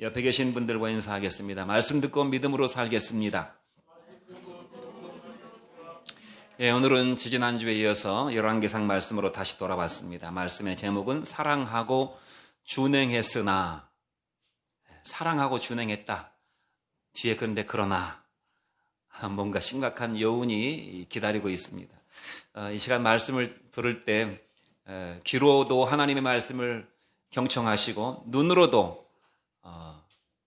옆에 계신 분들과 인사하겠습니다. 말씀 듣고 믿음으로 살겠습니다. 오늘은 지지난주에 이어서 열왕기상 말씀으로 다시 돌아왔습니다. 말씀의 제목은 사랑하고 준행했으나, 사랑하고 준행했다. 뒤에 그런데 그러나 뭔가 심각한 여운이 기다리고 있습니다. 이 시간 말씀을 들을 때 귀로도 하나님의 말씀을 경청하시고 눈으로도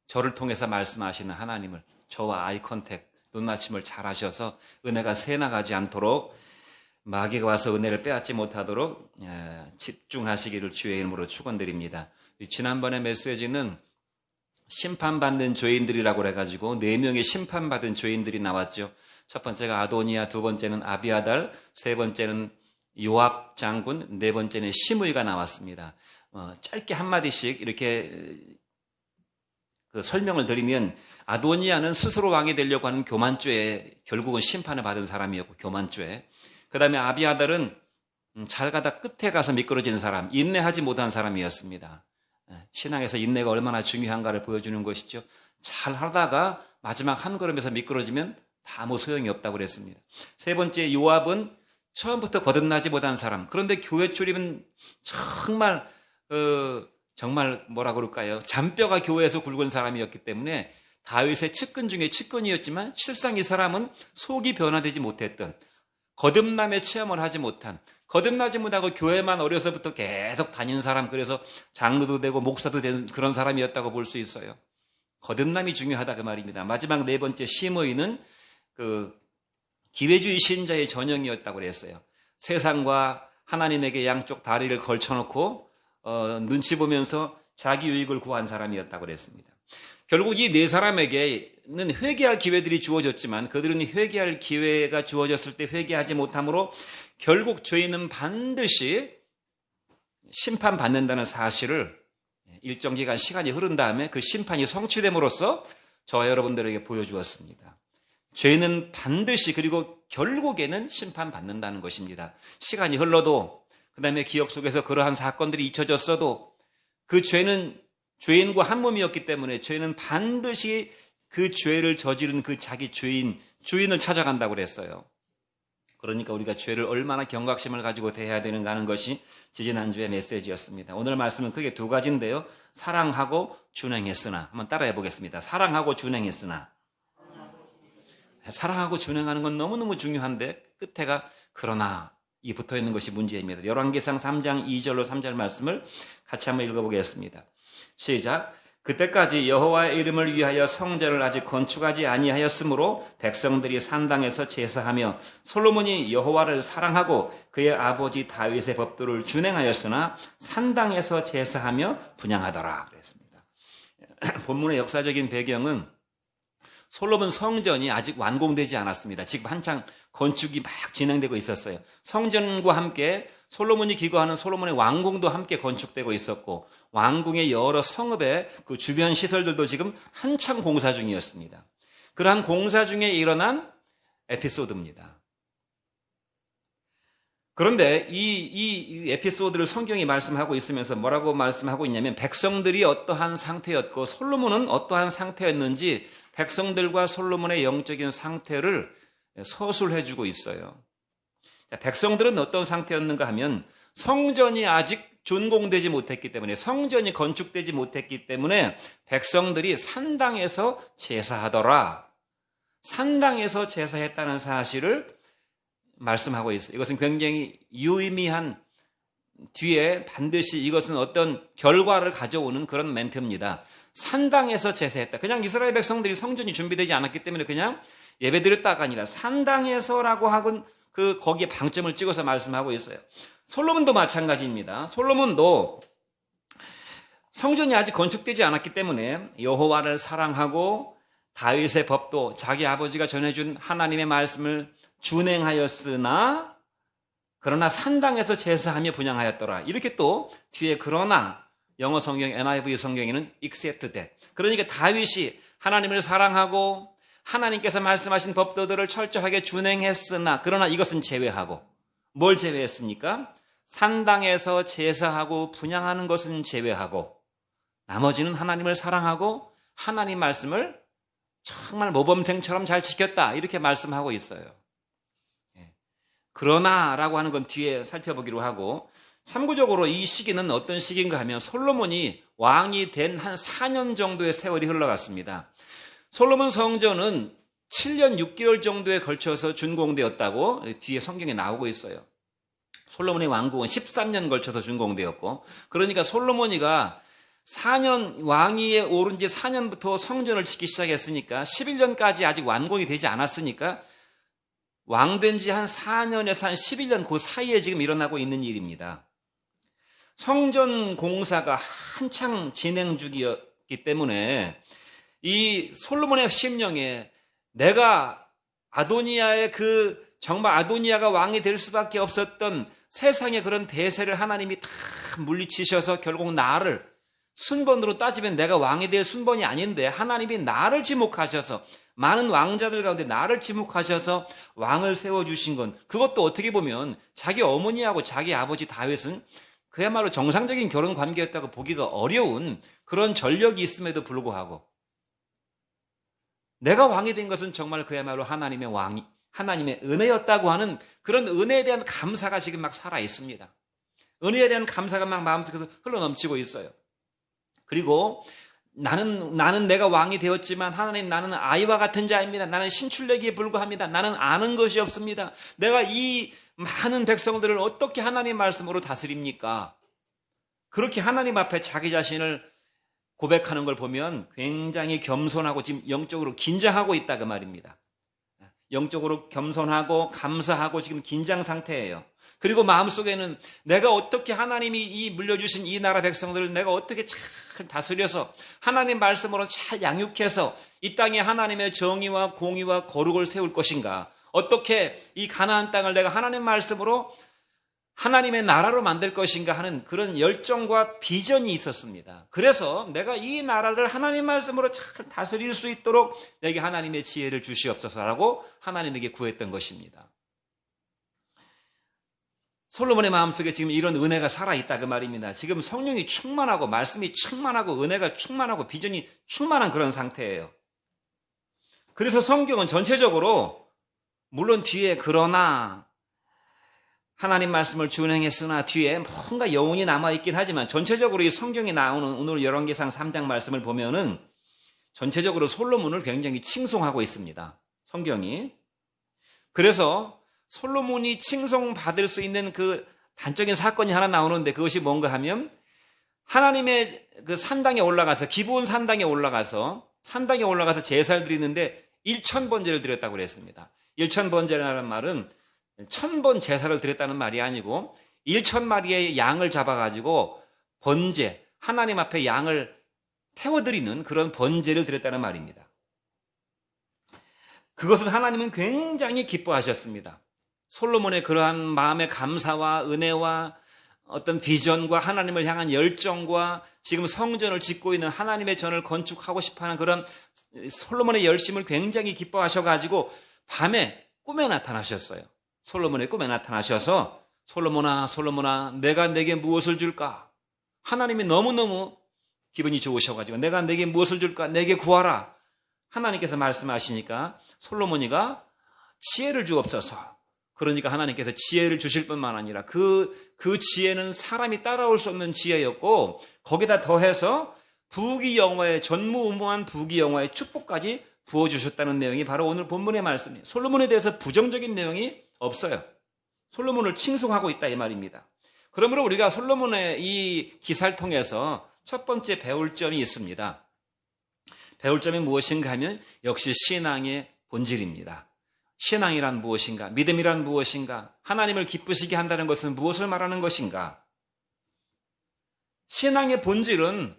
저를 통해서 말씀하시는 하나님을, 저와 아이 컨택, 눈맞춤을 잘 하셔서 은혜가 새나가지 않도록, 마귀가 와서 은혜를 빼앗지 못하도록 집중하시기를 주의 이름으로 축원드립니다. 지난번에 메시지는 심판받는 죄인들이라고 해가지고 4명의 심판받은 죄인들이 나왔죠. 첫 번째가 아도니아, 두 번째는 아비아달, 세 번째는 요압 장군, 네 번째는 시므이가 나왔습니다. 짧게 한마디씩 이렇게 설명을 드리면, 아도니아는 스스로 왕이 되려고 하는 교만죄에 결국은 심판을 받은 사람이었고, 교만죄. 그 다음에 아비아달은 잘 가다 끝에 가서 미끄러지는 사람, 인내하지 못한 사람이었습니다. 신앙에서 인내가 얼마나 중요한가를 보여주는 것이죠. 잘 하다가 마지막 한 걸음에서 미끄러지면 다 아무 소용이 없다고 그랬습니다. 세 번째 요압은 처음부터 거듭나지 못한 사람. 그런데 교회 출입은 정말 뭐라 그럴까요? 잔뼈가 교회에서 굵은 사람이었기 때문에 다윗의 측근 중에 측근이었지만 실상 이 사람은 속이 변화되지 못했던, 거듭남의 체험을 하지 못한, 거듭나지 못하고 교회만 어려서부터 계속 다닌 사람, 그래서 장로도 되고 목사도 된 그런 사람이었다고 볼 수 있어요. 거듭남이 중요하다 그 말입니다. 마지막 네 번째 시므이는 기회주의 신자의 전형이었다고 그랬어요. 세상과 하나님에게 양쪽 다리를 걸쳐놓고 눈치 보면서 자기 유익을 구한 사람이었다고 그랬습니다. 결국 이 네 사람에게는 회개할 기회들이 주어졌지만 그들은 회개할 기회가 주어졌을 때 회개하지 못함으로 결국 죄인은 반드시 심판받는다는 사실을 일정 기간 시간이 흐른 다음에 그 심판이 성취됨으로써 저와 여러분들에게 보여주었습니다. 죄인은 반드시, 그리고 결국에는 심판받는다는 것입니다. 시간이 흘러도, 그 다음에 기억 속에서 그러한 사건들이 잊혀졌어도 그 죄는 죄인과 한 몸이었기 때문에 죄는 반드시 그 죄를 저지른 그 자기 주인을 찾아간다고 그랬어요. 그러니까 우리가 죄를 얼마나 경각심을 가지고 대해야 되는가 하는 것이 지지난주의 메시지였습니다. 오늘 말씀은 크게 두 가지인데요. 사랑하고 준행했으나, 한번 따라해 보겠습니다. 사랑하고 준행했으나. 사랑하고 준행하는 건 너무너무 중요한데 끝에가 그러나 이 붙어있는 것이 문제입니다. 열왕기상 3장 2절로 3절 말씀을 같이 한번 읽어보겠습니다. 시작. 그때까지 여호와의 이름을 위하여 성전을 아직 건축하지 아니하였으므로 백성들이 산당에서 제사하며 솔로몬이 여호와를 사랑하고 그의 아버지 다윗의 법도를 준행하였으나 산당에서 제사하며 분향하더라 그랬습니다. 본문의 역사적인 배경은 솔로몬 성전이 아직 완공되지 않았습니다. 지금 한창 건축이 막 진행되고 있었어요. 성전과 함께 솔로몬이 기거하는 솔로몬의 왕궁도 함께 건축되고 있었고, 왕궁의 여러 성읍의 그 주변 시설들도 지금 한참 공사 중이었습니다. 그러한 공사 중에 일어난 에피소드입니다. 그런데 이 에피소드를 성경이 말씀하고 있으면서 뭐라고 말씀하고 있냐면, 백성들이 어떠한 상태였고 솔로몬은 어떠한 상태였는지 백성들과 솔로몬의 영적인 상태를 서술해주고 있어요. 백성들은 어떤 상태였는가 하면, 성전이 아직 준공되지 못했기 때문에, 성전이 건축되지 못했기 때문에 백성들이 산당에서 제사하더라. 산당에서 제사했다는 사실을 말씀하고 있어요. 이것은 굉장히 유의미한, 뒤에 반드시 이것은 어떤 결과를 가져오는 그런 멘트입니다. 산당에서 제사했다. 그냥 이스라엘 백성들이 성전이 준비되지 않았기 때문에 그냥 예배드렸다가 아니라 산당에서라고 하고 거기에 방점을 찍어서 말씀하고 있어요. 솔로몬도 마찬가지입니다. 솔로몬도 성전이 아직 건축되지 않았기 때문에 여호와를 사랑하고 다윗의 법도, 자기 아버지가 전해준 하나님의 말씀을 준행하였으나 그러나 산당에서 제사하며 분향하였더라. 이렇게 또 뒤에 그러나, 영어 성경 NIV 성경에는 except that. 그러니까 다윗이 하나님을 사랑하고 하나님께서 말씀하신 법도들을 철저하게 준행했으나, 그러나 이것은 제외하고, 뭘 제외했습니까? 산당에서 제사하고 분향하는 것은 제외하고, 나머지는 하나님을 사랑하고 하나님 말씀을 정말 모범생처럼 잘 지켰다. 이렇게 말씀하고 있어요. 그러나라고 하는 건 뒤에 살펴보기로 하고, 참고적으로 이 시기는 어떤 시기인가 하면 솔로몬이 왕이 된 한 4년 정도의 세월이 흘러갔습니다. 솔로몬 성전은 7년 6개월 정도에 걸쳐서 준공되었다고 뒤에 성경에 나오고 있어요. 솔로몬의 왕국은 13년 걸쳐서 준공되었고, 그러니까 솔로몬이가 4년 왕위에 오른 지 4년부터 성전을 짓기 시작했으니까 11년까지 아직 완공이 되지 않았으니까 왕된 지 한 4년에서 한 11년 그 사이에 지금 일어나고 있는 일입니다. 성전 공사가 한창 진행 중이었기 때문에 이 솔로몬의 심령에 내가 아도니아의 정말 아도니아가 왕이 될 수밖에 없었던 세상의 그런 대세를 하나님이 다 물리치셔서 결국 나를, 순번으로 따지면 내가 왕이 될 순번이 아닌데 하나님이 나를 지목하셔서, 많은 왕자들 가운데 나를 지목하셔서 왕을 세워주신 건, 그것도 어떻게 보면 자기 어머니하고 자기 아버지 다윗은 그야말로 정상적인 결혼 관계였다고 보기가 어려운 그런 전력이 있음에도 불구하고 내가 왕이 된 것은 정말 그야말로 하나님의 은혜였다고 하는 그런 은혜에 대한 감사가 지금 막 살아 있습니다. 은혜에 대한 감사가 막 마음속에서 흘러넘치고 있어요. 그리고 나는 내가 왕이 되었지만 하나님, 나는 아이와 같은 자입니다. 나는 신출내기에 불과합니다. 나는 아는 것이 없습니다. 내가 이 많은 백성들을 어떻게 하나님 말씀으로 다스립니까? 그렇게 하나님 앞에 자기 자신을 고백하는 걸 보면 굉장히 겸손하고 지금 영적으로 긴장하고 있다 그 말입니다. 영적으로 겸손하고 감사하고 지금 긴장 상태예요. 그리고 마음속에는 내가 어떻게 하나님이 이 물려주신 이 나라 백성들을 내가 어떻게 잘 다스려서 하나님 말씀으로 잘 양육해서 이 땅에 하나님의 정의와 공의와 거룩을 세울 것인가, 어떻게 이 가나안 땅을 내가 하나님 말씀으로 하나님의 나라로 만들 것인가 하는 그런 열정과 비전이 있었습니다. 그래서 내가 이 나라를 하나님 말씀으로 잘 다스릴 수 있도록 내게 하나님의 지혜를 주시옵소서라고 하나님에게 구했던 것입니다. 솔로몬의 마음속에 지금 이런 은혜가 살아있다 그 말입니다. 지금 성령이 충만하고 말씀이 충만하고 은혜가 충만하고 비전이 충만한 그런 상태예요. 그래서 성경은 전체적으로 물론 뒤에 그러나 하나님 말씀을 준행했으나 뒤에 뭔가 여운이 남아있긴 하지만 전체적으로 이 성경에 나오는 오늘 열왕기상 3장 말씀을 보면은 전체적으로 솔로몬을 굉장히 칭송하고 있습니다. 성경이. 그래서 솔로몬이 칭송받을 수 있는 그 단적인 사건이 하나 나오는데 그것이 뭔가 하면 하나님의 그 산당에 올라가서 기브온 산당에 올라가서 제사를 드리는데 1000번제를 드렸다고 그랬습니다. 1000번제라는 말은 1000번 제사를 드렸다는 말이 아니고 1000마리의 양을 잡아가지고 번제, 하나님 앞에 양을 태워드리는 그런 번제를 드렸다는 말입니다. 그것을 하나님은 굉장히 기뻐하셨습니다. 솔로몬의 그러한 마음의 감사와 은혜와 어떤 비전과 하나님을 향한 열정과 지금 성전을 짓고 있는 하나님의 전을 건축하고 싶어하는 그런 솔로몬의 열심을 굉장히 기뻐하셔가지고 밤에 꿈에 나타나셨어요. 솔로몬의 꿈에 나타나셔서 솔로몬아 내가 내게 무엇을 줄까? 하나님이 너무너무 기분이 좋으셔가지고 내가 내게 무엇을 줄까? 내게 구하라. 하나님께서 말씀하시니까 솔로몬이가 지혜를 주옵소서. 그러니까 하나님께서 지혜를 주실 뿐만 아니라 그 지혜는 사람이 따라올 수 없는 지혜였고 거기다 더해서 부귀영화의 전무후무한 부귀영화의 축복까지 부어주셨다는 내용이 바로 오늘 본문의 말씀이에요. 솔로몬에 대해서 부정적인 내용이 없어요. 솔로몬을 칭송하고 있다 이 말입니다. 그러므로 우리가 솔로몬의 이 기사를 통해서 첫 번째 배울 점이 있습니다. 배울 점이 무엇인가 하면 역시 신앙의 본질입니다. 신앙이란 무엇인가? 믿음이란 무엇인가? 하나님을 기쁘시게 한다는 것은 무엇을 말하는 것인가? 신앙의 본질은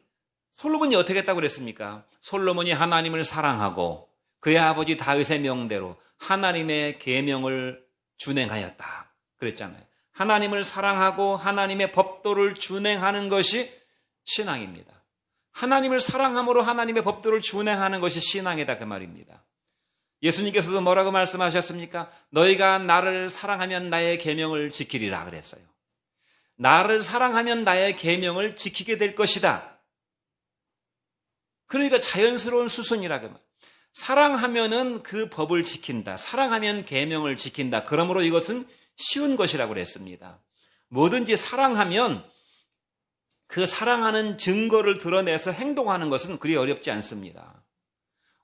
솔로몬이 어떻게 했다고 그랬습니까? 솔로몬이 하나님을 사랑하고 그의 아버지 다윗의 명대로 하나님의 계명을 준행하였다. 그랬잖아요. 하나님을 사랑하고 하나님의 법도를 준행하는 것이 신앙입니다. 하나님을 사랑함으로 하나님의 법도를 준행하는 것이 신앙이다 그 말입니다. 예수님께서도 뭐라고 말씀하셨습니까? 너희가 나를 사랑하면 나의 계명을 지키리라 그랬어요. 나를 사랑하면 나의 계명을 지키게 될 것이다. 그러니까 자연스러운 수순이라 그 말. 사랑하면은 그 법을 지킨다. 사랑하면 계명을 지킨다. 그러므로 이것은 쉬운 것이라고 그랬습니다. 뭐든지 사랑하면 그 사랑하는 증거를 드러내서 행동하는 것은 그리 어렵지 않습니다.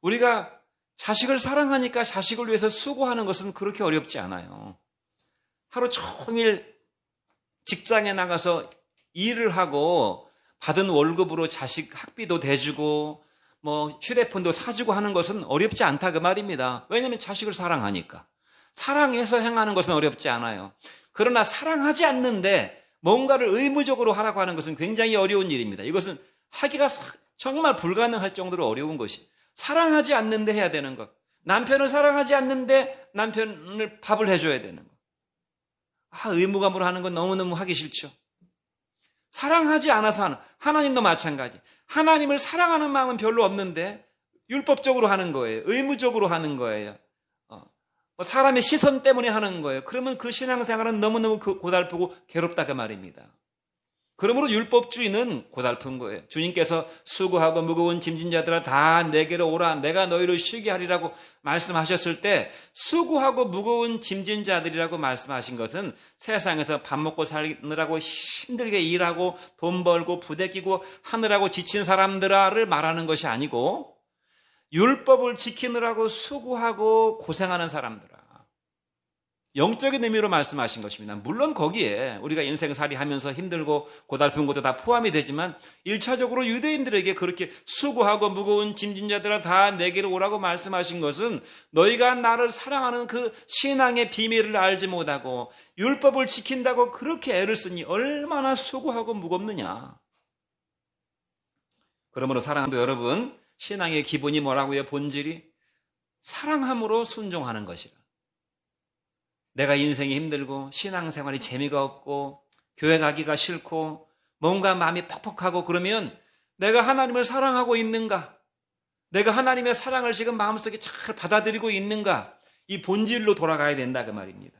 우리가 자식을 사랑하니까 자식을 위해서 수고하는 것은 그렇게 어렵지 않아요. 하루 종일 직장에 나가서 일을 하고 받은 월급으로 자식 학비도 대주고 휴대폰도 사주고 하는 것은 어렵지 않다 그 말입니다. 왜냐하면 자식을 사랑하니까. 사랑해서 행하는 것은 어렵지 않아요. 그러나 사랑하지 않는데 뭔가를 의무적으로 하라고 하는 것은 굉장히 어려운 일입니다. 이것은 하기가 정말 불가능할 정도로 어려운 것이. 사랑하지 않는데 해야 되는 것. 남편을 사랑하지 않는데 남편을 밥을 해줘야 되는 것. 의무감으로 하는 건 너무너무 하기 싫죠. 사랑하지 않아서 하는, 하나님도 마찬가지. 하나님을 사랑하는 마음은 별로 없는데 율법적으로 하는 거예요. 의무적으로 하는 거예요. 사람의 시선 때문에 하는 거예요. 그러면 그 신앙생활은 너무너무 고달프고 괴롭다 그 말입니다. 그러므로 율법주의는 고달픈 거예요. 주님께서 수고하고 무거운 짐진 자들아 다 내게로 오라 내가 너희를 쉬게 하리라고 말씀하셨을 때 수고하고 무거운 짐진 자들이라고 말씀하신 것은 세상에서 밥 먹고 살느라고 힘들게 일하고 돈 벌고 부대끼고 하느라고 지친 사람들아를 말하는 것이 아니고 율법을 지키느라고 수고하고 고생하는 사람들아. 영적인 의미로 말씀하신 것입니다. 물론 거기에 우리가 인생살이 하면서 힘들고 고달픈 것도 다 포함이 되지만 1차적으로 유대인들에게 그렇게 수고하고 무거운 짐진 자들아 다 내게로 오라고 말씀하신 것은 너희가 나를 사랑하는 그 신앙의 비밀을 알지 못하고 율법을 지킨다고 그렇게 애를 쓰니 얼마나 수고하고 무겁느냐. 그러므로 사랑도 여러분 신앙의 기본이 뭐라고요? 본질이 사랑함으로 순종하는 것이라. 내가 인생이 힘들고 신앙생활이 재미가 없고 교회 가기가 싫고 뭔가 마음이 퍽퍽하고 그러면 내가 하나님을 사랑하고 있는가? 내가 하나님의 사랑을 지금 마음속에 잘 받아들이고 있는가? 이 본질로 돌아가야 된다 그 말입니다.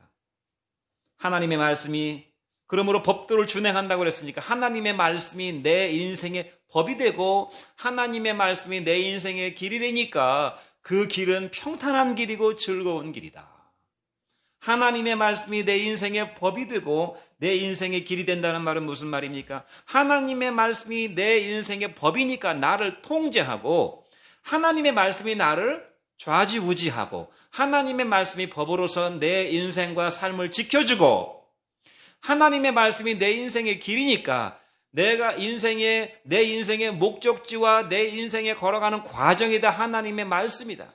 하나님의 말씀이 그러므로 법도를 준행한다고 그랬으니까 하나님의 말씀이 내 인생의 법이 되고 하나님의 말씀이 내 인생의 길이 되니까 그 길은 평탄한 길이고 즐거운 길이다. 하나님의 말씀이 내 인생의 법이 되고 내 인생의 길이 된다는 말은 무슨 말입니까? 하나님의 말씀이 내 인생의 법이니까 나를 통제하고 하나님의 말씀이 나를 좌지우지하고 하나님의 말씀이 법으로서 내 인생과 삶을 지켜주고 하나님의 말씀이 내 인생의 길이니까 내가 내 인생의 목적지와 내 인생에 걸어가는 과정이 다 하나님의 말씀이다.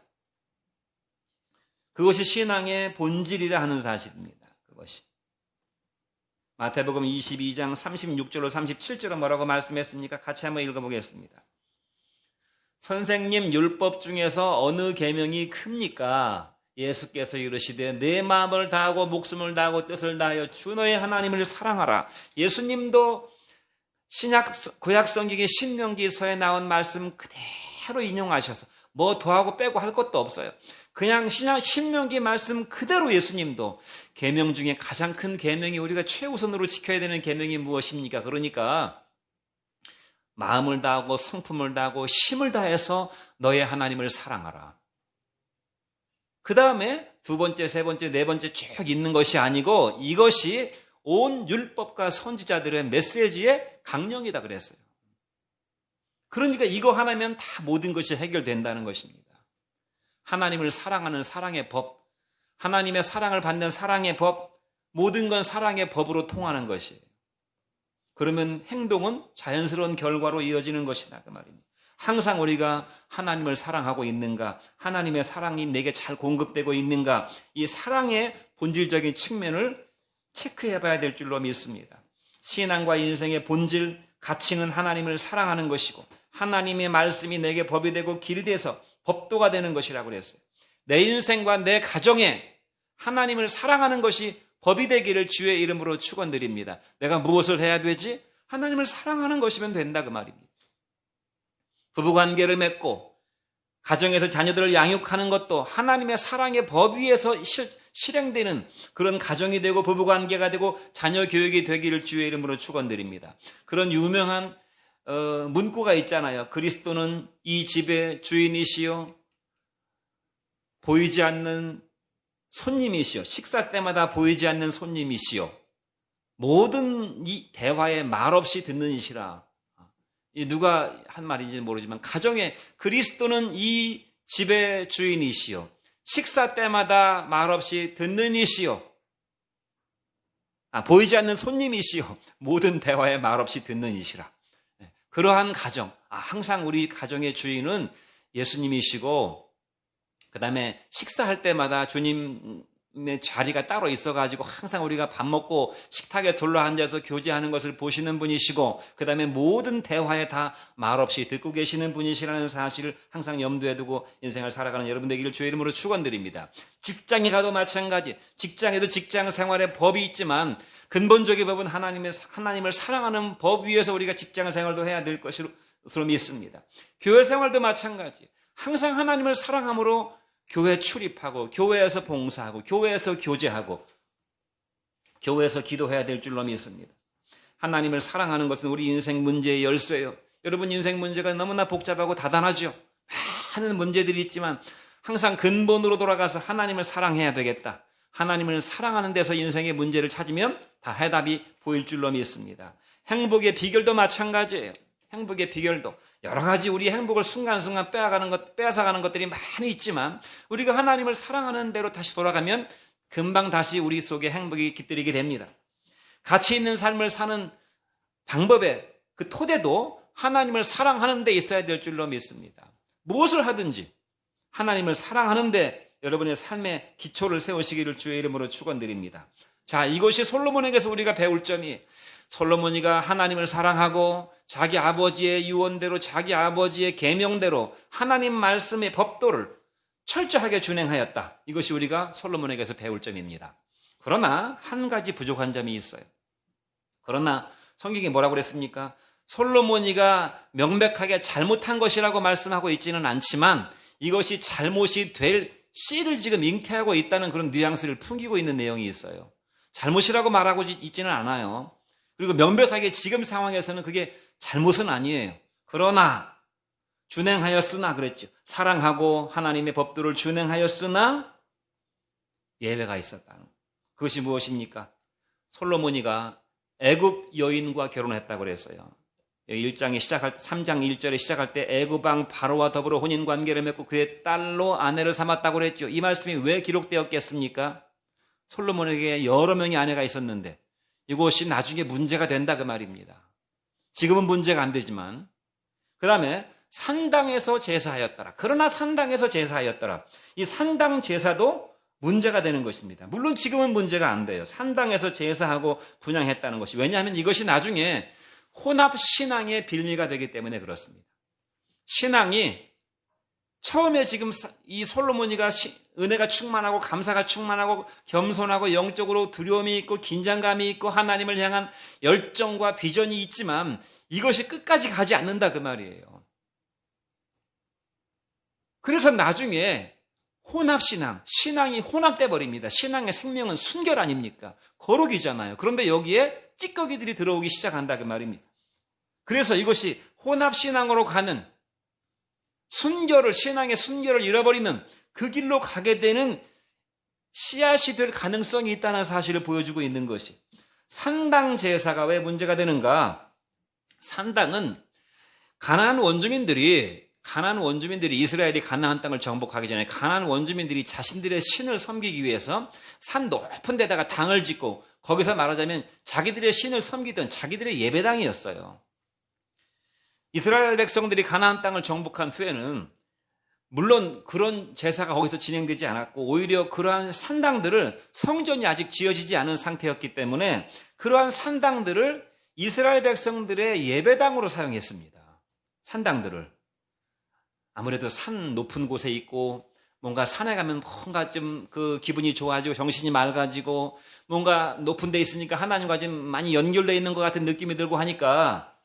그것이 신앙의 본질이라 하는 사실입니다. 그것이. 마태복음 22장 36절로 37절은 뭐라고 말씀했습니까? 같이 한번 읽어보겠습니다. 선생님 율법 중에서 어느 계명이 큽니까? 예수께서 이르시되 내 마음을 다하고 목숨을 다하고 뜻을 다하여 주 너의 하나님을 사랑하라. 예수님도 구약 성경의 신명기서에 나온 말씀 그대로 인용하셔서 뭐 더하고 빼고 할 것도 없어요. 그냥 신명기 말씀 그대로 예수님도 계명 중에 가장 큰 계명이 우리가 최우선으로 지켜야 되는 계명이 무엇입니까? 그러니까 마음을 다하고 성품을 다하고 힘을 다해서 너의 하나님을 사랑하라. 그 다음에 두 번째, 세 번째, 네 번째 쭉 있는 것이 아니고 이것이 온 율법과 선지자들의 메시지의 강령이다 그랬어요. 그러니까 이거 하나면 다 모든 것이 해결된다는 것입니다. 하나님을 사랑하는 사랑의 법, 하나님의 사랑을 받는 사랑의 법, 모든 건 사랑의 법으로 통하는 것이에요. 그러면 행동은 자연스러운 결과로 이어지는 것이다 그 말입니다. 항상 우리가 하나님을 사랑하고 있는가, 하나님의 사랑이 내게 잘 공급되고 있는가, 이 사랑의 본질적인 측면을 체크해 봐야 될 줄로 믿습니다. 신앙과 인생의 본질, 가치는 하나님을 사랑하는 것이고 하나님의 말씀이 내게 법이 되고 길이 돼서 법도가 되는 것이라고 그랬어요. 내 인생과 내 가정에 하나님을 사랑하는 것이 법이 되기를 주의 이름으로 축원드립니다. 내가 무엇을 해야 되지? 하나님을 사랑하는 것이면 된다 그 말입니다. 부부관계를 맺고 가정에서 자녀들을 양육하는 것도 하나님의 사랑의 법 위에서 실행되는 그런 가정이 되고 부부관계가 되고 자녀 교육이 되기를 주의 이름으로 축원드립니다. 그런 유명한 문구가 있잖아요. 그리스도는 이 집의 주인이시요 보이지 않는 손님이시요, 식사 때마다 보이지 않는 손님이시요, 모든 이 대화에 말없이 듣는 이시라. 누가 한 말인지는 모르지만 가정에 그리스도는 이 집의 주인이시요 식사 때마다 말없이 듣는 이시요, 보이지 않는 손님이시요 모든 대화에 말없이 듣는 이시라. 그러한 가정, 항상 우리 가정의 주인은 예수님이시고, 그 다음에 식사할 때마다 주님의 자리가 따로 있어가지고 항상 우리가 밥 먹고 식탁에 둘러앉아서 교제하는 것을 보시는 분이시고, 그 다음에 모든 대화에 다 말없이 듣고 계시는 분이시라는 사실을 항상 염두에 두고 인생을 살아가는 여러분 되기를 주의 이름으로 축원드립니다. 직장에 가도 마찬가지, 직장에도 직장 생활의 법이 있지만 근본적인 법은 하나님을 사랑하는 법 위에서 우리가 직장 생활도 해야 될 것으로 믿습니다. 교회 생활도 마찬가지, 항상 하나님을 사랑함으로 교회 출입하고, 교회에서 봉사하고, 교회에서 교제하고, 교회에서 기도해야 될 줄로 믿습니다. 하나님을 사랑하는 것은 우리 인생 문제의 열쇠예요. 여러분, 인생 문제가 너무나 복잡하고 다단하죠. 많은 문제들이 있지만 항상 근본으로 돌아가서 하나님을 사랑해야 되겠다, 하나님을 사랑하는 데서 인생의 문제를 찾으면 다 해답이 보일 줄로 믿습니다. 행복의 비결도 마찬가지예요. 행복의 비결도 여러 가지 우리 행복을 순간순간 빼앗아가는 것들이 많이 있지만, 우리가 하나님을 사랑하는 대로 다시 돌아가면 금방 다시 우리 속에 행복이 깃들이게 됩니다. 가치 있는 삶을 사는 방법의 그 토대도 하나님을 사랑하는 데 있어야 될 줄로 믿습니다. 무엇을 하든지 하나님을 사랑하는 데 여러분의 삶의 기초를 세우시기를 주의 이름으로 축원드립니다. 자, 이것이 솔로몬에게서 우리가 배울 점이, 솔로몬이가 하나님을 사랑하고 자기 아버지의 유언대로, 자기 아버지의 계명대로 하나님 말씀의 법도를 철저하게 준행하였다. 이것이 우리가 솔로몬에게서 배울 점입니다. 그러나 한 가지 부족한 점이 있어요. 그러나 성경이 뭐라고 그랬습니까? 솔로몬이가 명백하게 잘못한 것이라고 말씀하고 있지는 않지만 이것이 잘못이 될 씨를 지금 잉태하고 있다는 그런 뉘앙스를 풍기고 있는 내용이 있어요. 잘못이라고 말하고 있지는 않아요. 그리고 명백하게 지금 상황에서는 그게 잘못은 아니에요. 그러나 준행하였으나 그랬죠. 사랑하고 하나님의 법도를 준행하였으나 예외가 있었다는 것. 그것이 무엇입니까? 솔로몬이가 애굽 여인과 결혼했다고 그랬어요. 3장 1절에 시작할 때 애굽 왕 바로와 더불어 혼인 관계를 맺고 그의 딸로 아내를 삼았다고 그랬죠. 이 말씀이 왜 기록되었겠습니까? 솔로몬에게 여러 명의 아내가 있었는데 이것이 나중에 문제가 된다 그 말입니다. 지금은 문제가 안 되지만. 그 다음에 산당에서 제사하였더라. 그러나 산당에서 제사하였더라. 이 산당 제사도 문제가 되는 것입니다. 물론 지금은 문제가 안 돼요. 산당에서 제사하고 분향했다는 것이. 왜냐하면 이것이 나중에 혼합신앙의 빌미가 되기 때문에 그렇습니다. 신앙이 처음에 지금 이 솔로몬이가 은혜가 충만하고 감사가 충만하고 겸손하고 영적으로 두려움이 있고 긴장감이 있고 하나님을 향한 열정과 비전이 있지만 이것이 끝까지 가지 않는다 그 말이에요. 그래서 나중에 혼합신앙, 신앙이 혼합돼 버립니다. 신앙의 생명은 순결 아닙니까? 거룩이잖아요. 그런데 여기에 찌꺼기들이 들어오기 시작한다 그 말입니다. 그래서 이것이 혼합신앙으로 가는 신앙의 순결을 잃어버리는 그 길로 가게 되는 씨앗이 될 가능성이 있다는 사실을 보여주고 있는 것이. 산당 제사가 왜 문제가 되는가? 산당은 가나안 원주민들이 이스라엘이 가나안 땅을 정복하기 전에 가나안 원주민들이 자신들의 신을 섬기기 위해서 산 높은 데다가 당을 짓고 거기서 말하자면 자기들의 신을 섬기던 자기들의 예배당이었어요. 이스라엘 백성들이 가나안 땅을 정복한 후에는 물론 그런 제사가 거기서 진행되지 않았고 오히려 그러한 산당들을 성전이 아직 지어지지 않은 상태였기 때문에 그러한 산당들을 이스라엘 백성들의 예배당으로 사용했습니다. 산당들을. 아무래도 산 높은 곳에 있고 뭔가 산에 가면 뭔가 좀 그 기분이 좋아지고 정신이 맑아지고 뭔가 높은 데 있으니까 하나님과 좀 많이 연결되어 있는 것 같은 느낌이 들고 하니까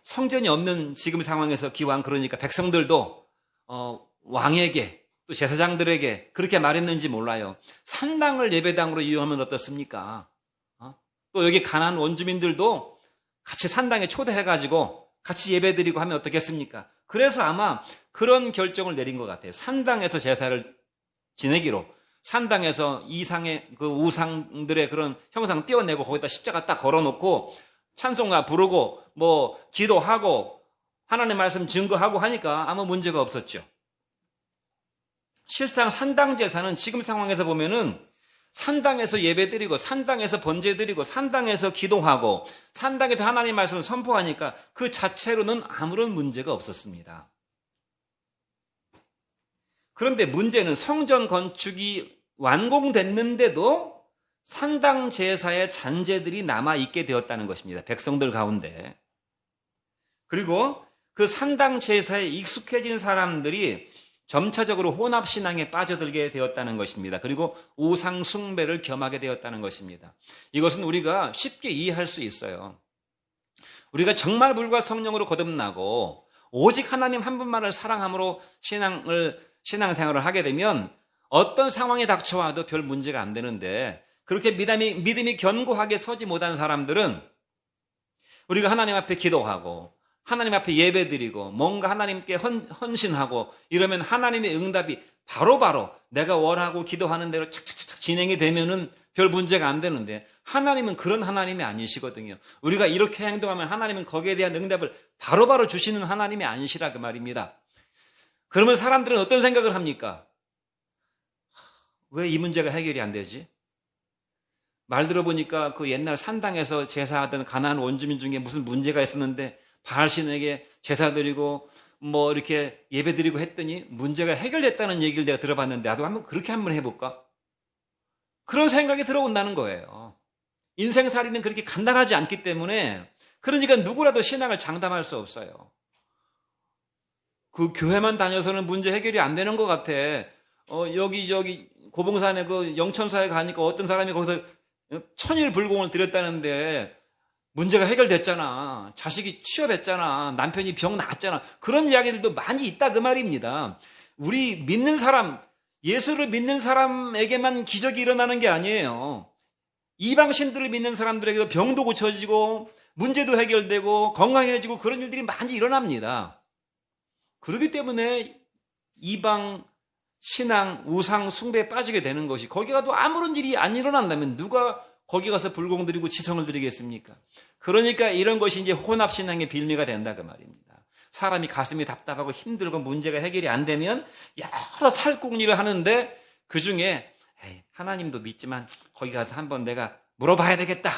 성전이 없는 지금 상황에서 기왕 그러니까 백성들도 왕에게 또 제사장들에게 그렇게 말했는지 몰라요. 산당을 예배당으로 이용하면 어떻습니까? 또 여기 가나안 원주민들도 같이 산당에 초대해가지고 같이 예배드리고 하면 어떻겠습니까? 그래서 아마 그런 결정을 내린 것 같아요. 산당에서 제사를 지내기로. 산당에서 이상의 그 우상들의 그런 형상 떼어내고 거기다 십자가 딱 걸어놓고 찬송가 부르고 뭐 기도하고 하나님의 말씀 증거하고 하니까 아무 문제가 없었죠. 실상 산당 제사는 지금 상황에서 보면은 산당에서 예배드리고 산당에서 번제드리고 산당에서 기도하고 산당에서 하나님의 말씀을 선포하니까 그 자체로는 아무런 문제가 없었습니다. 그런데 문제는 성전 건축이 완공됐는데도 산당 제사의 잔재들이 남아있게 되었다는 것입니다. 백성들 가운데. 그리고 그 산당 제사에 익숙해진 사람들이 점차적으로 혼합신앙에 빠져들게 되었다는 것입니다. 그리고 우상 숭배를 겸하게 되었다는 것입니다. 이것은 우리가 쉽게 이해할 수 있어요. 우리가 정말 불과 성령으로 거듭나고 오직 하나님 한 분만을 사랑함으로 신앙생활을 하게 되면 어떤 상황이 닥쳐와도 별 문제가 안 되는데 그렇게 믿음이 견고하게 서지 못한 사람들은 우리가 하나님 앞에 기도하고 하나님 앞에 예배드리고 뭔가 하나님께 헌신하고 이러면 하나님의 응답이 바로바로 내가 원하고 기도하는 대로 착착착 진행이 되면은 별 문제가 안 되는데 하나님은 그런 하나님이 아니시거든요. 우리가 이렇게 행동하면 하나님은 거기에 대한 응답을 바로바로 주시는 하나님이 아니시라 그 말입니다. 그러면 사람들은 어떤 생각을 합니까? 왜 이 문제가 해결이 안 되지? 말 들어보니까 그 옛날 산당에서 제사하던 가나안 원주민 중에 무슨 문제가 있었는데 바알신에게 제사드리고 뭐 이렇게 예배드리고 했더니 문제가 해결됐다는 얘기를 내가 들어봤는데 나도 그렇게 한번 해볼까? 그런 생각이 들어온다는 거예요. 인생살이는 그렇게 간단하지 않기 때문에 그러니까 누구라도 신앙을 장담할 수 없어요. 그 교회만 다녀서는 문제 해결이 안 되는 것 같아. 여기 고봉산에 그 영천사에 가니까 어떤 사람이 거기서 천일불공을 드렸다는데 문제가 해결됐잖아. 자식이 취업했잖아. 남편이 병 나았잖아. 그런 이야기들도 많이 있다 그 말입니다. 우리 믿는 사람, 예수를 믿는 사람에게만 기적이 일어나는 게 아니에요. 이방신들을 믿는 사람들에게도 병도 고쳐지고 문제도 해결되고 건강해지고 그런 일들이 많이 일어납니다. 그렇기 때문에 이방 신앙, 우상, 숭배에 빠지게 되는 것이 거기 가도 아무런 일이 안 일어난다면 누가 거기 가서 불공 드리고 지성을 드리겠습니까? 그러니까 이런 것이 이제 혼합신앙의 빌미가 된다 그 말입니다. 사람이 가슴이 답답하고 힘들고 문제가 해결이 안 되면 여러 살궁리를 하는데 그중에 하나님도 믿지만 거기 가서 한번 내가 물어봐야 되겠다.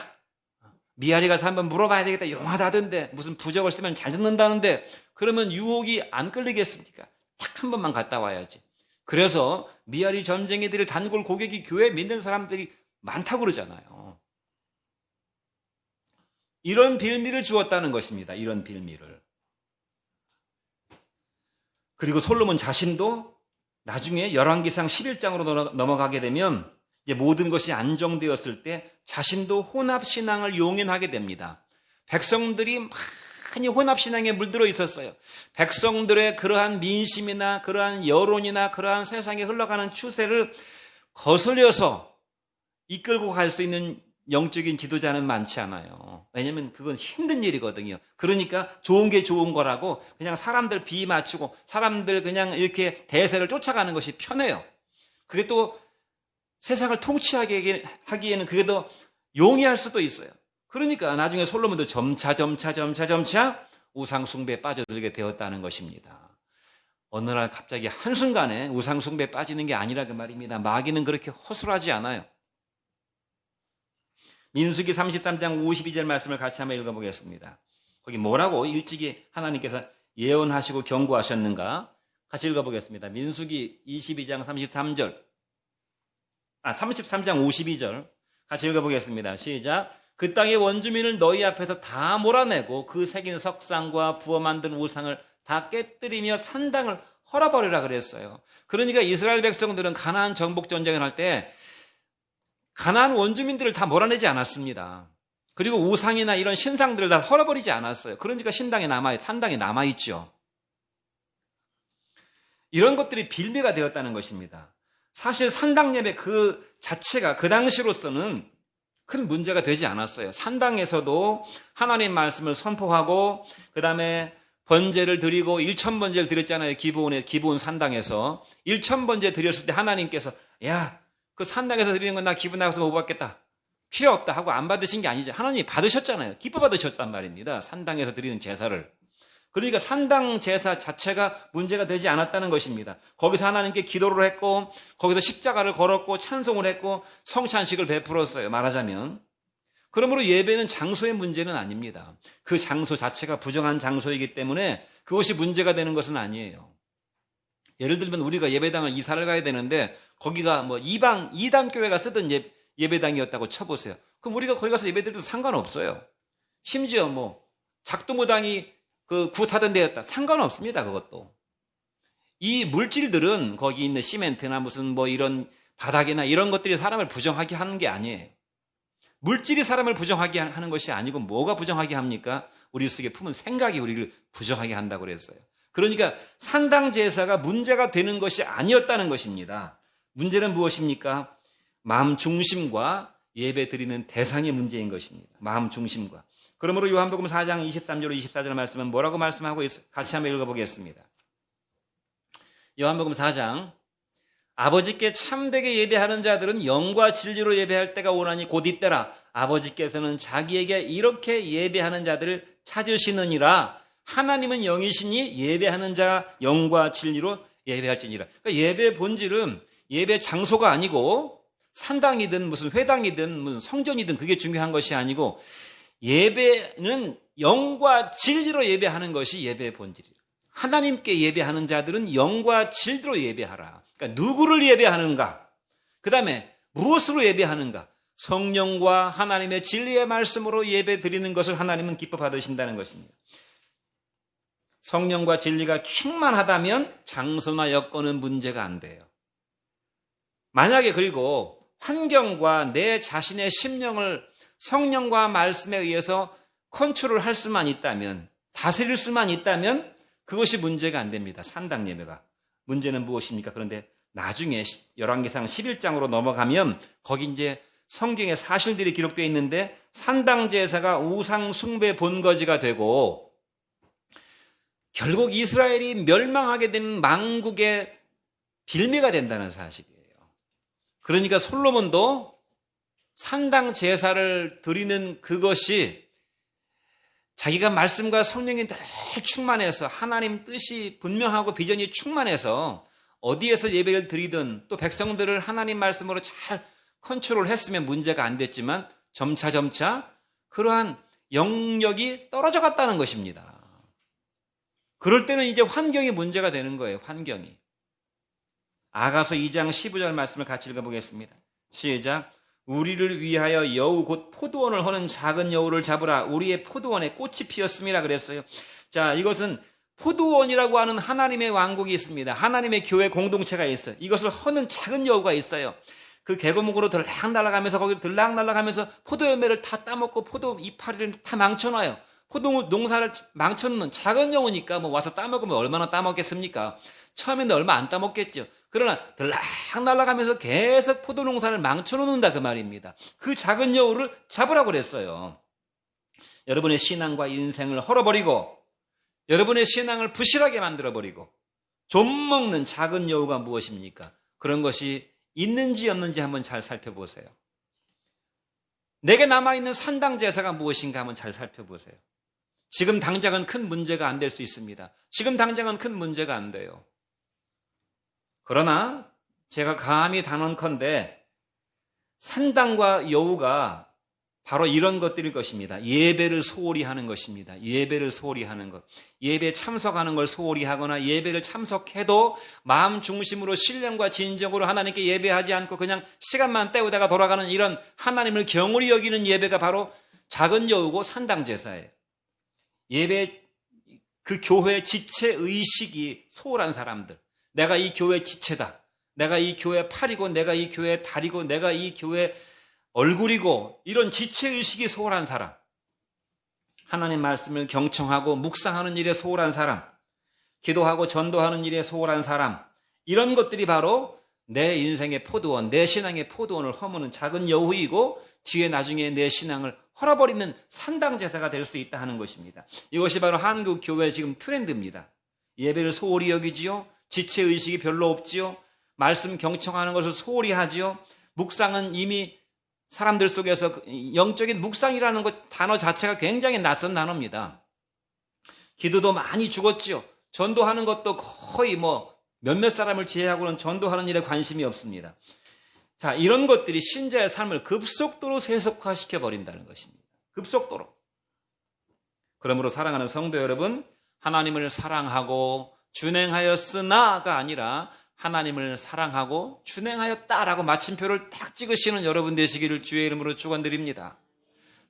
미아리 가서 한번 물어봐야 되겠다. 용하다던데 무슨 부적을 쓰면 잘 듣는다는데 그러면 유혹이 안 끌리겠습니까? 딱 한 번만 갔다 와야지. 그래서 미아리 점쟁이들의 단골 고객이 교회 믿는 사람들이 많다고 그러잖아요. 이런 빌미를 주었다는 것입니다. 이런 빌미를. 그리고 솔로몬 자신도 나중에 열왕기상 11장으로 넘어가게 되면 이제 모든 것이 안정되었을 때 자신도 혼합신앙을 용인하게 됩니다. 백성들이 많이 혼합신앙에 물들어 있었어요. 백성들의 그러한 민심이나 그러한 여론이나 그러한 세상에 흘러가는 추세를 거슬려서 이끌고 갈 수 있는 영적인 지도자는 많지 않아요. 왜냐하면 그건 힘든 일이거든요. 그러니까 좋은 게 좋은 거라고 그냥 사람들 비위 맞추고 사람들 그냥 이렇게 대세를 쫓아가는 것이 편해요. 그게 또 세상을 통치하게 하기에는 그게 더 용이할 수도 있어요. 그러니까 나중에 솔로몬도 점차 우상 숭배에 빠져들게 되었다는 것입니다. 어느 날 갑자기 한순간에 우상 숭배에 빠지는 게 아니라 그 말입니다. 마귀는 그렇게 허술하지 않아요. 민수기 33장 52절 말씀을 같이 한번 읽어보겠습니다. 거기 뭐라고 일찍이 하나님께서 예언하시고 경고하셨는가? 같이 읽어보겠습니다. 민수기 22장 33장 52절 같이 읽어보겠습니다. 시작. 그 땅의 원주민을 너희 앞에서 다 몰아내고 그 새긴 석상과 부어 만든 우상을 다 깨뜨리며 산당을 헐어버리라 그랬어요. 그러니까 이스라엘 백성들은 가나안 정복 전쟁을 할 때 가나안 원주민들을 다 몰아내지 않았습니다. 그리고 우상이나 이런 신상들을 다 헐어버리지 않았어요. 그러니까 산당에 남아있죠. 이런 것들이 빌미가 되었다는 것입니다. 사실 산당 예배 그 자체가 그 당시로서는 큰 문제가 되지 않았어요. 산당에서도 하나님 말씀을 선포하고 그 다음에 번제를 드리고 1,000번제를 드렸잖아요. 기본 산당에서 1,000번제 드렸을 때 하나님께서 야, 그 산당에서 드리는 건 나 기분 나빠서 못 받겠다. 필요 없다 하고 안 받으신 게 아니죠. 하나님이 받으셨잖아요. 기뻐 받으셨단 말입니다. 산당에서 드리는 제사를. 그러니까 산당 제사 자체가 문제가 되지 않았다는 것입니다. 거기서 하나님께 기도를 했고 거기서 십자가를 걸었고 찬송을 했고 성찬식을 베풀었어요. 말하자면. 그러므로 예배는 장소의 문제는 아닙니다. 그 장소 자체가 부정한 장소이기 때문에 그것이 문제가 되는 것은 아니에요. 예를 들면 우리가 예배당을 이사를 가야 되는데 거기가 뭐 이단 교회가 쓰던 예배당이었다고 쳐보세요. 그럼 우리가 거기 가서 예배드려도 상관없어요. 심지어 뭐 작두무당이 그 굿하던 데였다. 상관없습니다. 그것도. 이 물질들은 거기 있는 시멘트나 무슨 뭐 이런 바닥이나 이런 것들이 사람을 부정하게 하는 게 아니에요. 물질이 사람을 부정하게 하는 것이 아니고 뭐가 부정하게 합니까? 우리 속에 품은 생각이 우리를 부정하게 한다고 그랬어요. 그러니까 산당 제사가 문제가 되는 것이 아니었다는 것입니다. 문제는 무엇입니까? 마음 중심과 예배 드리는 대상의 문제인 것입니다. 마음 중심과. 그러므로 요한복음 4장 23절로 24절 말씀은 뭐라고 말씀하고 있어요? 같이 한번 읽어보겠습니다. 요한복음 4장 아버지께 참되게 예배하는 자들은 영과 진리로 예배할 때가 오나니 곧 이때라. 아버지께서는 자기에게 이렇게 예배하는 자들을 찾으시느니라. 하나님은 영이시니 예배하는 자 영과 진리로 예배할지니라. 그러니까 예배의 본질은 예배 장소가 아니고 산당이든 무슨 회당이든 무슨 성전이든 그게 중요한 것이 아니고 예배는 영과 진리로 예배하는 것이 예배의 본질이에요. 하나님께 예배하는 자들은 영과 진리로 예배하라. 그러니까 누구를 예배하는가? 그 다음에 무엇으로 예배하는가? 성령과 하나님의 진리의 말씀으로 예배 드리는 것을 하나님은 기뻐 받으신다는 것입니다. 성령과 진리가 충만하다면 장소나 여건은 문제가 안 돼요. 만약에 그리고 환경과 내 자신의 심령을 성령과 말씀에 의해서 컨트롤할 수만 있다면, 다스릴 수만 있다면 그것이 문제가 안 됩니다. 산당 예배가. 문제는 무엇입니까? 그런데 나중에 열왕기상 11장으로 넘어가면 거기 이제 성경의 사실들이 기록되어 있는데 산당 제사가 우상 숭배 본거지가 되고 결국 이스라엘이 멸망하게 된 망국의 빌미가 된다는 사실이에요. 그러니까 솔로몬도 산당 제사를 드리는 그것이 자기가 말씀과 성령이 늘 충만해서 하나님 뜻이 분명하고 비전이 충만해서 어디에서 예배를 드리든 또 백성들을 하나님 말씀으로 잘 컨트롤했으면 문제가 안 됐지만 점차 그러한 영역이 떨어져 갔다는 것입니다. 그럴 때는 이제 환경이 문제가 되는 거예요. 환경이. 아가서 2장 15절 말씀을 같이 읽어보겠습니다. 시작. 우리를 위하여 여우 곧 포도원을 허는 작은 여우를 잡으라. 우리의 포도원에 꽃이 피었음이라 그랬어요. 자, 이것은 포도원이라고 하는 하나님의 왕국이 있습니다. 하나님의 교회 공동체가 있어요. 이것을 허는 작은 여우가 있어요. 그 개구멍으로 들락 날아가면서 거기 들락 날아가면서 포도 열매를 다 따먹고 포도 이파리를 다 망쳐놔요. 포도 농사를 망쳐놓는 작은 여우니까 뭐 와서 따먹으면 얼마나 따먹겠습니까? 처음에는 얼마 안 따먹겠죠. 그러나 들락 날아가면서 계속 포도 농사를 망쳐놓는다 그 말입니다. 그 작은 여우를 잡으라고 그랬어요. 여러분의 신앙과 인생을 헐어버리고 여러분의 신앙을 부실하게 만들어버리고 좀 먹는 작은 여우가 무엇입니까? 그런 것이 있는지 없는지 한번 잘 살펴보세요. 내게 남아있는 산당 제사가 무엇인가 한번 잘 살펴보세요. 지금 당장은 큰 문제가 안 될 수 있습니다. 지금 당장은 큰 문제가 안 돼요. 그러나 제가 감히 단언컨대 산당과 여우가 바로 이런 것들일 것입니다. 예배를 소홀히 하는 것입니다. 예배를 소홀히 하는 것. 예배에 참석하는 걸 소홀히 하거나 예배를 참석해도 마음 중심으로 신령과 진정으로 하나님께 예배하지 않고 그냥 시간만 때우다가 돌아가는 이런 하나님을 경홀히 여기는 예배가 바로 작은 여우고 산당 제사예요. 예배 그 교회 지체 의식이 소홀한 사람들. 내가 이 교회 지체다. 내가 이 교회 팔이고 내가 이 교회 다리고 내가 이 교회 얼굴이고 이런 지체의식이 소홀한 사람, 하나님 말씀을 경청하고 묵상하는 일에 소홀한 사람, 기도하고 전도하는 일에 소홀한 사람, 이런 것들이 바로 내 인생의 포도원, 내 신앙의 포도원을 허무는 작은 여우이고 뒤에 나중에 내 신앙을 헐어버리는 산당 제사가 될 수 있다 하는 것입니다. 이것이 바로 한국 교회 지금 트렌드입니다. 예배를 소홀히 여기지요. 지체의식이 별로 없지요. 말씀 경청하는 것을 소홀히 하지요. 묵상은 이미 사람들 속에서 영적인 묵상이라는 것 단어 자체가 굉장히 낯선 단어입니다. 기도도 많이 죽었지요. 전도하는 것도 거의 몇몇 사람을 제외하고는 전도하는 일에 관심이 없습니다. 자, 이런 것들이 신자의 삶을 급속도로 세속화시켜 버린다는 것입니다. 급속도로. 그러므로 사랑하는 성도 여러분, 하나님을 사랑하고 준행하였으나가 아니라 하나님을 사랑하고 준행하였다라고 마침표를 딱 찍으시는 여러분 되시기를 주의 이름으로 축원드립니다.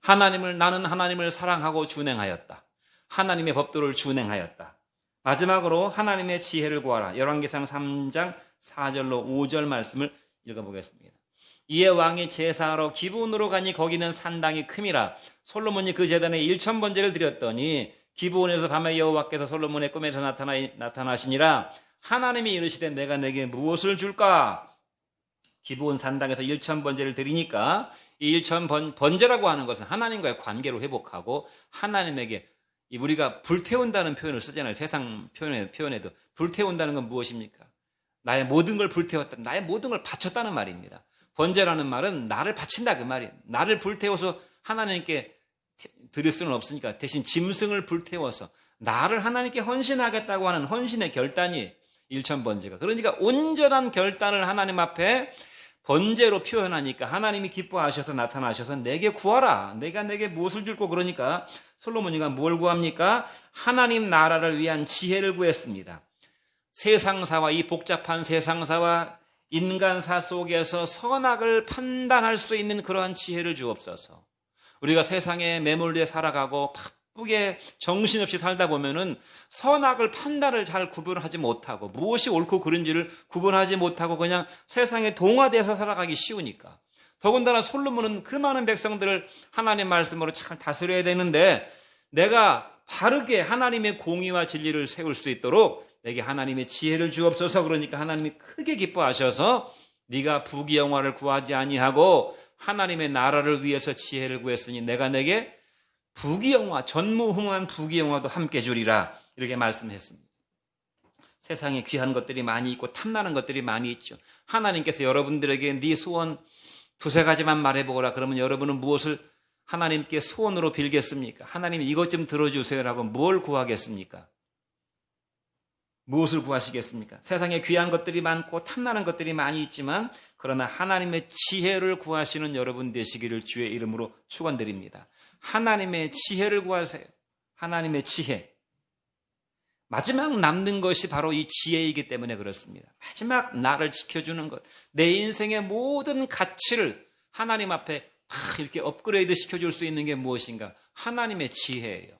나는 하나님을 사랑하고 준행하였다. 하나님의 법도를 준행하였다. 마지막으로 하나님의 지혜를 구하라. 열왕기상 3장 4절로 5절 말씀을 읽어보겠습니다. 이에 왕이 제사하러 기브온으로 가니 거기는 산당이 큼이라. 솔로몬이 그 제단에 1000번제를 드렸더니 기브온에서 밤에 여호와께서 솔로몬의 꿈에서 나타나시니라. 하나님이 이르시되 내가 내게 무엇을 줄까? 기브온 산당에서 1000번제를 드리니까 이 1000번제라고 하는 것은 하나님과의 관계를 회복하고 하나님에게 우리가 불태운다는 표현을 쓰잖아요. 세상 표현에도 불태운다는 건 무엇입니까? 나의 모든 걸 불태웠다. 나의 모든 걸 바쳤다는 말입니다. 번제라는 말은 나를 바친다 그 말이에요. 나를 불태워서 하나님께 드릴 수는 없으니까 대신 짐승을 불태워서 나를 하나님께 헌신하겠다고 하는 헌신의 결단이 1000번제가. 그러니까 온전한 결단을 하나님 앞에 번제로 표현하니까 하나님이 기뻐하셔서 나타나셔서 내게 구하라. 내가 내게 무엇을 줄고. 그러니까 솔로몬이가 뭘 구합니까? 하나님 나라를 위한 지혜를 구했습니다. 세상사와 이 복잡한 세상사와 인간사 속에서 선악을 판단할 수 있는 그러한 지혜를 주옵소서. 우리가 세상에 매몰돼 살아가고 바쁘게 정신없이 살다 보면은 선악을 판단을 잘 구분하지 못하고 무엇이 옳고 그른지를 구분하지 못하고 그냥 세상에 동화돼서 살아가기 쉬우니까. 더군다나 솔로몬은 그 많은 백성들을 하나님 말씀으로 잘 다스려야 되는데 내가 바르게 하나님의 공의와 진리를 세울 수 있도록 내게 하나님의 지혜를 주옵소서. 그러니까 하나님이 크게 기뻐하셔서 네가 부귀영화를 구하지 아니하고 하나님의 나라를 위해서 지혜를 구했으니 내가 내게 부귀영화, 전무후무한 부귀영화도 함께 주리라. 이렇게 말씀했습니다. 세상에 귀한 것들이 많이 있고 탐나는 것들이 많이 있죠. 하나님께서 여러분들에게 네 소원 두세 가지만 말해보거라. 그러면 여러분은 무엇을 하나님께 소원으로 빌겠습니까? 하나님 이것 좀 들어주세요라고 뭘 구하겠습니까? 무엇을 구하시겠습니까? 세상에 귀한 것들이 많고 탐나는 것들이 많이 있지만 그러나 하나님의 지혜를 구하시는 여러분 되시기를 주의 이름으로 축원드립니다. 하나님의 지혜를 구하세요. 하나님의 지혜. 마지막 남는 것이 바로 이 지혜이기 때문에 그렇습니다. 마지막 나를 지켜주는 것. 내 인생의 모든 가치를 하나님 앞에 다 이렇게 업그레이드 시켜줄 수 있는 게 무엇인가? 하나님의 지혜예요.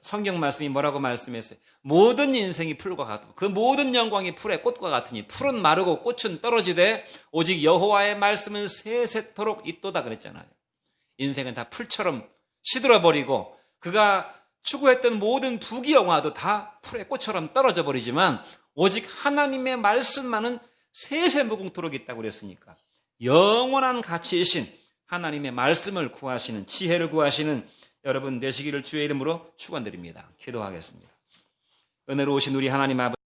성경 말씀이 뭐라고 말씀했어요? 모든 인생이 풀과 같고 그 모든 영광이 풀의 꽃과 같으니 풀은 마르고 꽃은 떨어지되 오직 여호와의 말씀은 세세토록 있도다 그랬잖아요. 인생은 다 풀처럼 시들어버리고 그가 추구했던 모든 부귀영화도 다 풀의 꽃처럼 떨어져 버리지만 오직 하나님의 말씀만은 세세무궁토록 있다고 그랬으니까 영원한 가치이신 하나님의 말씀을 구하시는 지혜를 구하시는 여러분 되시기를 주의 이름으로 축원드립니다. 기도하겠습니다. 은혜로우신 우리 하나님 아버지